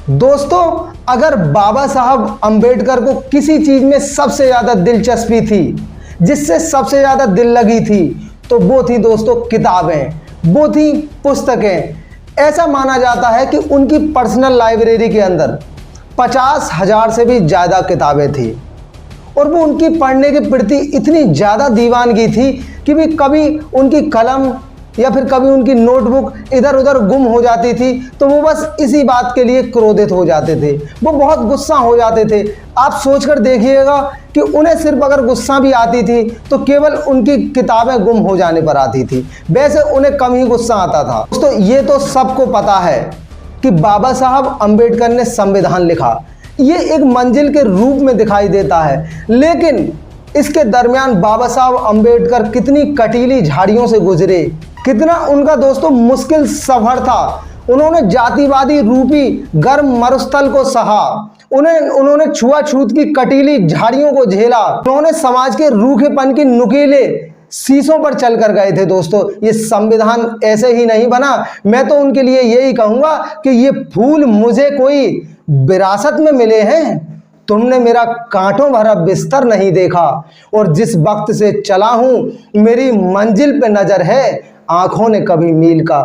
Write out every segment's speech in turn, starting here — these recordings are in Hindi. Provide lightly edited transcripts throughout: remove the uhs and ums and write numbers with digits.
दोस्तों, अगर बाबा साहब अंबेडकर को किसी चीज में सबसे ज्यादा दिलचस्पी थी, जिससे सबसे ज्यादा दिल लगी थी, तो वो थी दोस्तों किताबें, वो थी पुस्तकें। ऐसा माना जाता है कि उनकी पर्सनल लाइब्रेरी के अंदर 50,000 से भी ज़्यादा किताबें थी और वो उनकी पढ़ने के प्रति इतनी ज़्यादा दीवानगी थी कि भी कभी उनकी कलम या फिर कभी उनकी नोटबुक इधर उधर गुम हो जाती थी तो वो बस इसी बात के लिए क्रोधित हो जाते थे, वो बहुत गुस्सा हो जाते थे। आप सोचकर देखिएगा कि उन्हें सिर्फ अगर गुस्सा भी आती थी तो केवल उनकी किताबें गुम हो जाने पर आती थी, वैसे उन्हें कम ही गुस्सा आता था। दोस्तों, ये तो सबको पता है कि बाबा साहब अंबेडकर ने संविधान लिखा, ये एक मंजिल के रूप में दिखाई देता है, लेकिन इसके दरमियान बाबा साहब अंबेडकर कितनी कटीली झाड़ियों से गुजरे, कितना उनका दोस्तों मुश्किल सफर था। उन्होंने जातिवादी रूपी गर्म मरुस्थल को सहा, उन्होंने छुआछूत की कटीली झाड़ियों को झेला, उन्होंने समाज के रूखेपन की नुकीले शीशों पर चल कर गए थे। दोस्तों, ये संविधान ऐसे ही नहीं बना। मैं तो उनके लिए यही कहूंगा कि ये फूल मुझे कोई विरासत में मिले हैं, तुमने मेरा कांटों भरा बिस्तर नहीं देखा, और जिस वक्त से चला हूं मेरी मंजिल पे नजर है, आंखों ने कभी मील का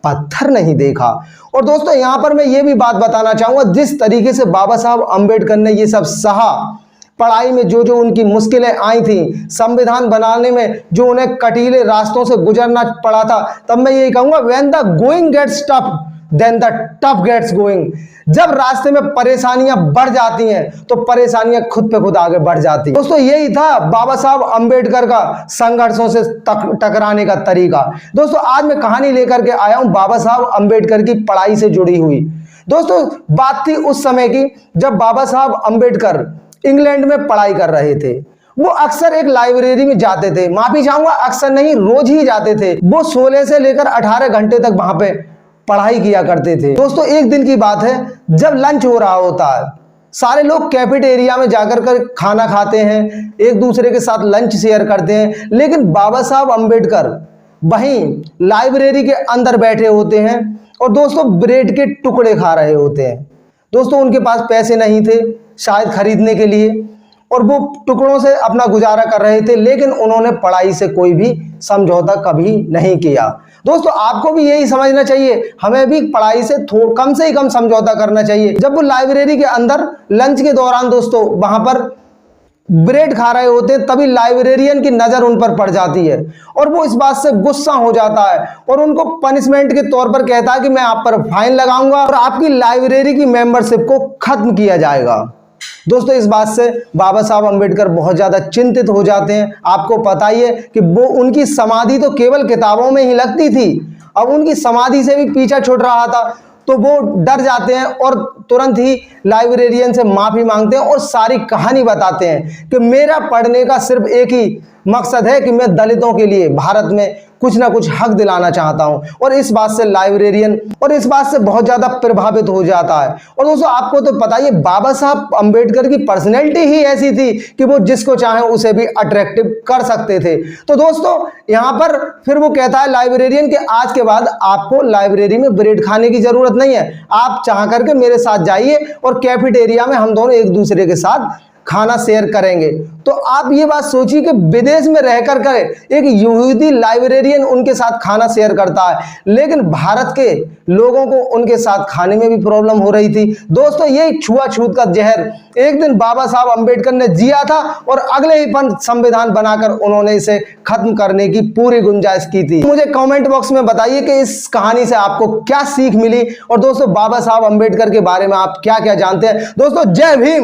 पत्थर नहीं देखा। और दोस्तों, यहां पर मैं ये भी बात बताना चाहूंगा, जिस तरीके से बाबा साहब अंबेडकर ने ये सब सहा, पढ़ाई में जो जो उनकी मुश्किलें आई थी, संविधान बनाने में जो उन्हें कटीले रास्तों से गुजरना पड़ा था, तब मैं यही कहूंगा, when the going gets tough then the tough gets going. जब रास्ते में परेशानियां बढ़ जाती हैं तो परेशानियां खुद पे खुद आगे बढ़ जाती हैं। दोस्तों, यही था बाबा साहब अंबेडकर का संघर्षों से टकराने का तरीका। दोस्तों, आज मैं कहानी लेकर के आया हूं बाबा साहब अंबेडकर की पढ़ाई से जुड़ी हुई। दोस्तों, बात थी उस समय की जब बाबा साहब अंबेडकर इंग्लैंड में पढ़ाई कर रहे थे। वो अक्सर एक लाइब्रेरी में जाते थे, माफी चाहूंगा अक्सर नहीं, रोज ही जाते थे। वो 16 से लेकर 18 घंटे तक वहां पे पढ़ाई किया करते थे। दोस्तों, एक दिन की बात है, जब लंच हो रहा होता है, सारे लोग कैफेटेरिया में जाकर कर खाना खाते हैं, एक दूसरे के साथ लंच शेयर करते हैं, लेकिन बाबा साहब अंबेडकर वहीं लाइब्रेरी के अंदर बैठे होते हैं और दोस्तों ब्रेड के टुकड़े खा रहे होते हैं। दोस्तों, उनके पास पैसे नहीं थे शायद खरीदने के लिए और वो टुकड़ों से अपना गुजारा कर रहे थे, लेकिन उन्होंने पढ़ाई से कोई भी समझौता कभी नहीं किया। दोस्तों, आपको भी यही समझना चाहिए, हमें भी पढ़ाई से कम से ही कम समझौता करना चाहिए। जब वो लाइब्रेरी के अंदर लंच के दौरान दोस्तों वहां पर ब्रेड खा रहे होते हैं, तभी लाइब्रेरियन की नजर उन पर पड़ जाती है और वो इस बात से गुस्सा हो जाता है और उनको पनिशमेंट के तौर पर कहता है कि मैं आप पर फाइन लगाऊंगा और आपकी लाइब्रेरी की मेंबरशिप को खत्म किया जाएगा। दोस्तों, इस बात से बाबा साहब अंबेडकर बहुत ज्यादा चिंतित हो जाते हैं। आपको पता ही है कि वो उनकी समाधि तो केवल किताबों में ही लगती थी, अब उनकी समाधि से भी पीछा छूट रहा था, तो वो डर जाते हैं और तुरंत ही लाइब्रेरियन से माफी मांगते हैं और सारी कहानी बताते हैं कि मेरा पढ़ने का सिर्फ एक ही मकसद है कि मैं दलितों के लिए भारत में कुछ ना कुछ हक दिलाना चाहता हूं। और इस बात से लाइब्रेरियन और इस बात से बहुत ज्यादा प्रभावित हो जाता है। और दोस्तों, आपको तो पता ही, बाबा साहब अंबेडकर की पर्सनैलिटी ही ऐसी थी कि वो जिसको चाहे उसे भी अट्रैक्टिव कर सकते थे। तो दोस्तों, यहां पर फिर वो कहता है लाइब्रेरियन कि आज के बाद आपको लाइब्रेरी में ब्रेड खाने की जरूरत नहीं है, आप चाह करके मेरे साथ जाइए और कैफेटेरिया में हम दोनों एक दूसरे के साथ खाना शेयर करेंगे। तो आप ये बात सोचिए कि विदेश में रहकर कर एक यहूदी लाइब्रेरियन उनके साथ खाना शेयर करता है, लेकिन भारत के लोगों को उनके साथ खाने में भी प्रॉब्लम हो रही थी। दोस्तों, ये छुआछूत का जहर एक दिन बाबा साहब अंबेडकर ने जिया था और अगले ही पल संविधान बनाकर उन्होंने इसे खत्म करने की पूरी गुंजाइश की थी। मुझे कमेंट बॉक्स में बताइए कि इस कहानी से आपको क्या सीख मिली और दोस्तों बाबा साहब अंबेडकर के बारे में आप क्या क्या जानते हैं। दोस्तों, जय भीम।